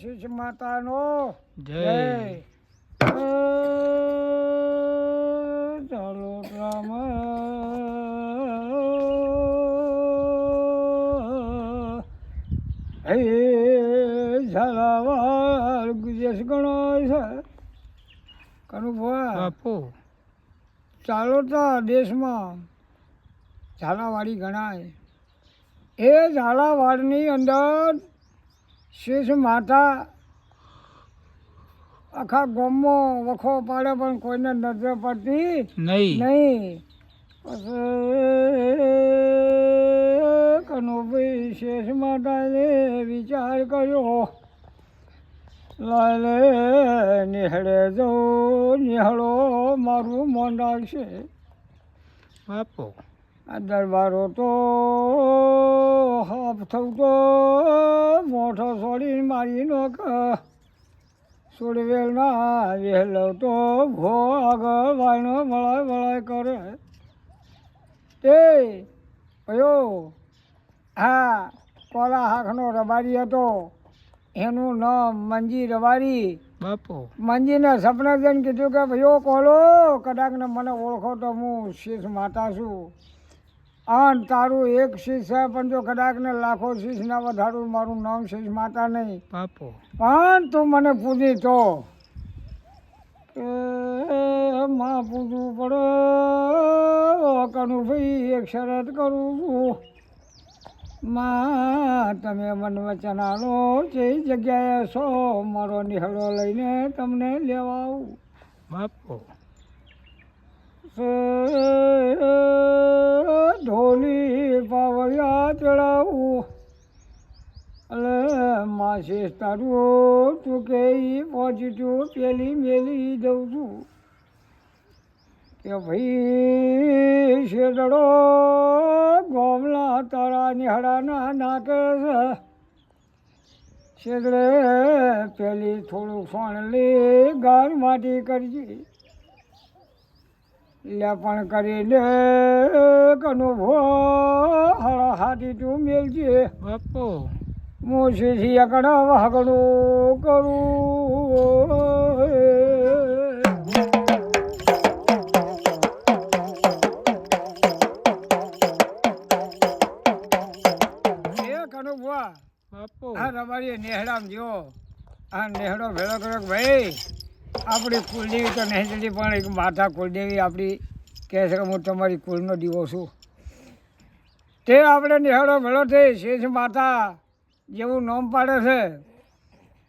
શીશ માતાનો જય. ચાલો રામ હે ઝાલાવાડ ગુજેશ ગણો છે કનુભા બાપુ ચાલો તા દેશમાં ઝાલાવાડી ગણાય. એ ઝાલાવાડની અંદર શીશ માતા આખા ગામમાં વખો પાડે પણ કોઈને નજર પડતી નહીં. નહીં. કનુભાઈ શેષ માતાએ વિચાર કર્યો લાલે નિહળે જો નિહળો મારું મન રાખશે. બાપુ આ દરબારો તો હાફ થવું તો મોઢો છોડીને મારી નોક છોડવેલ ના વહેલો તો ભો આગળ વાયનો વળાય વળાય કરે. તે કયો હા કોલા હાંખનો રબારી હતો, એનું નામ મંજી રબારી. બાપુ મંજીને સપને જઈને કીધું કે ભાઈઓ કોલો કદાચને મને ઓળખો તો હું શીશ માતા છું. અને તારું એક શીશ છે પણ જો કદાચને લાખો શીશ ના વધારું મારું નામ શીશ માતા નહીં. બાપુ પણ તું મને પૂજી તો કે માં પૂજવું પડે. કનુભાઈ એક શરત કરું છું માં તમે મને વચન આલો જે જગ્યાએ છો મારો નિહળો લઈને તમને લેવા આવું. બાપુ ઢોલી પાવડિયા ચડાવું એટલે માસી તારું તું કે પહોંચી પેલી મેલી દઉં છું કે ભાઈ શેડડો ગોમલા તારા નિહળાના નાકે છે. શેડડે પેલી થોડુંક સોણલી ગાર માટી કરજે લેપણ કરીને કનુભો હળા હાથી તું મેલજે. બાપુ મોસીથી એકડ વાગડું કરું. કનુભા બાપુ આ રબારીએ નેહડામ જો આ નેહડો ભેળો કર્યો કે ભાઈ આપણી કુલદેવી તો નહીં જતી પણ એક માતા કુલદેવી આપણી કહે છે કે હું તમારી કુલનો દીવો છું. તે આપણે નેહડો ભેળો થઈ શેષ માતા જેવું નામ પાડે છે.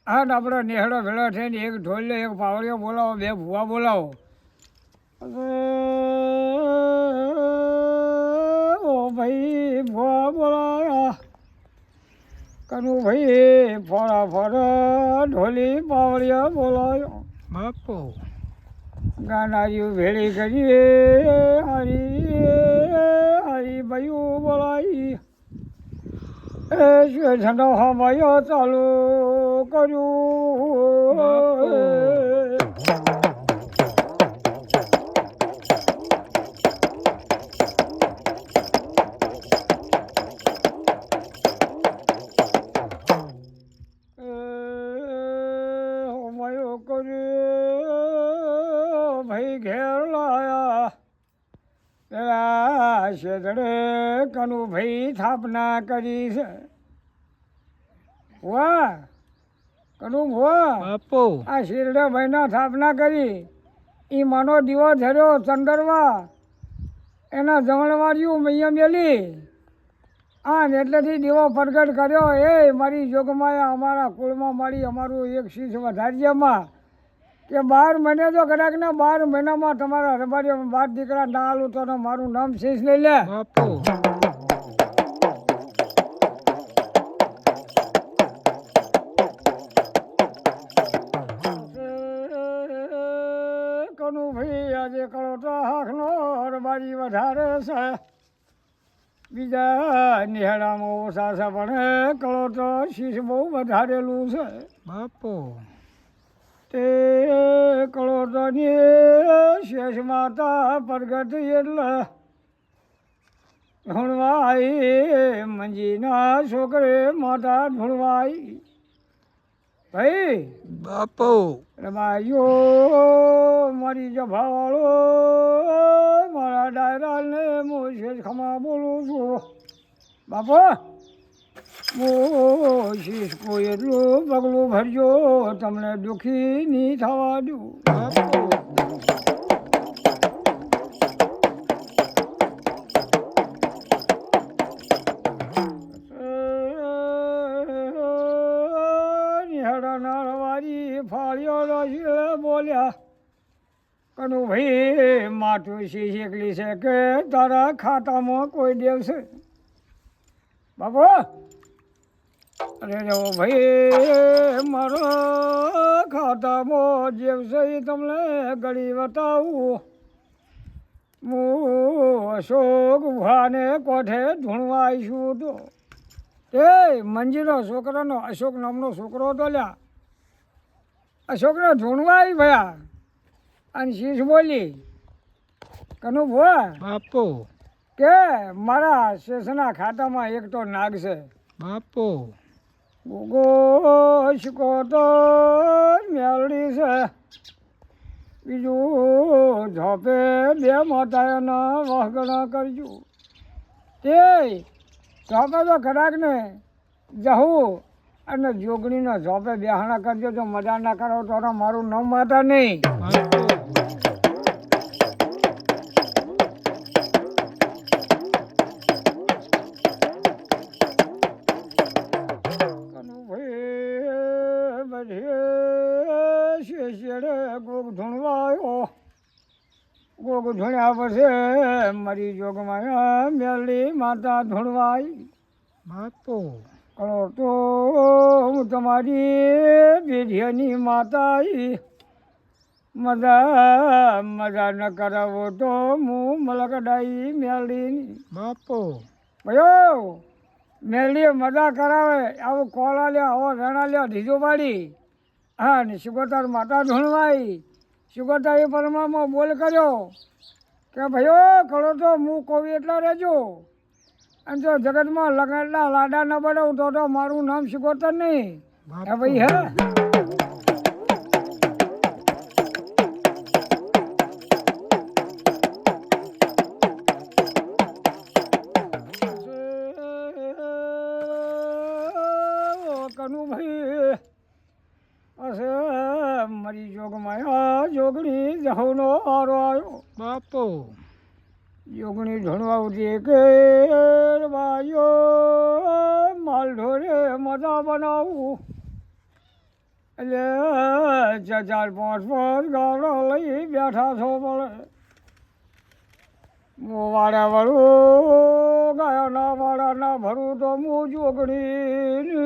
હા આપણો નેહડો ભેળો થઈને એક ઢોલિયો એક પાવડિયો બોલાવો બે ભૂવા બોલાવો. ઓ ભાઈ ભૂવા બોલાવ્યા કનુભાઈ ફોડા ફોડા ઢોલી પાવડિયા બોલાયો. બાપુ ગાનારીઓ ભેળી કરીએ હરી હરી ભાઈઓ બોલાવી એ ઠંડો હવાયો ચાલુ કર્યું. ભાઈ ઘેર લાયા પેલા શેદડે કનુભાઈ સ્થાપના કરી છે. વાહ કનુ વાહ બાપુ આ શેરડે ભાઈના સ્થાપના કરી. એ માનો દીવો ધર્યો ચંદરવા એના જમણવાર્યું મૈયા મેલી આ એટલેથી દીવો પ્રગટ કર્યો. એ મારી જોગમાએ અમારા કુળમાં મારી અમારું એક શીશ વધારજેમાં કે 12 મહિને જો કદાચને 12 મહિનામાં તમારા રબારીઓ 12 દીકરા ના આલું તો મારું નામ શીશ લઈ લે. બાપુ કનુભાઈ આજે કળોટો હાંખનો રબારી વધારે છે. બીજા નિહાળામાં ઓછા છે પણ કળોટો શીશ બહુ વધારેલું છે. બાપુ તે કળોટોની શેષ માતા પ્રગટ એટલે ધૂણવાઈ મંજીના છોકરે માતા ધૂણવાઈ ભાઈ બાપો અરે ભાઈઓ મારી જભાવાળો મારા ડાયરાને હું શેષ ખમા બોલું છું બાપો હું શીશ કોઈ એટલું પગલું ભરજો તમને દુઃખી નહીં થવા દઉં બાપો નિહળનારવારી ફાળ્યો રસીએ બોલ્યા કનુ ભાઈ માથું શીશ એકલી છે કે તારા ખાતામાં કોઈ દેવ છે બાપો અરે જો ભાઈ મારો ખાતામાં જેવ છે એ તમને ઘડી બતાવું હું અશોક ઉભાને કોઠે ધૂણવા આવીશું તો એ મંજીનો છોકરાનો અશોક નામનો છોકરો હતો લ્યા અશોકને ધૂણવા આવી ભયા અને શીશ બોલી કનુ ભુવા બાપો કે મારા શેષના ખાતામાં એક તો નાગ છે બાપો ગોગો શીખો તો મેલડી છે બીજું ઝોપે બે માતાના વહગણા કરજો તે ઝોપે તો કદાચને જવું અને જોગણીના ઝોપે બેહાણા કરજો જો મજા ના કરો તો મારું નામ માતા નહીં બાપો ગોગ ધૂણવાયો ગોગ ધૂણ્યા પછી મારી જોગમાં મેલી માતા ધૂણવાઈ બાપો કરો તો હું તમારી પેઢીની માતા મજા મજા ન કરાવો તો હું મલકડાઈ મેલીની બાપો ભયો મેલીએ મજા કરાવે આવું કોલા લ્યો આવો વેણા લ્યો ઢીજો પાડી હા ને સુગોતાર માતા ધૂણવાઈ સુગોતાએ પરમામાં બોલ કર્યો કે ભાઈઓ કરો તો હું કહું એટલા રહેજો અને જો જગતમાં લગનના લાડા ન બનાવું તો મારું નામ સુગોતર નહીં હે ભાઈ હે કનુભાઈ હશે મારી જોગમાં જોગણી જહુનો આરો આવ્યો બાપો જોગણી ધણવા ઉઠી કે ભાઈઓ માલ ઢોરે મજા બનાવું એટલે ચાર પાંચ ગાવડા લઈ બેઠા છો પડે હું વાડા વળું ગાયાના વાડા ના ભરું તો હું જોગણી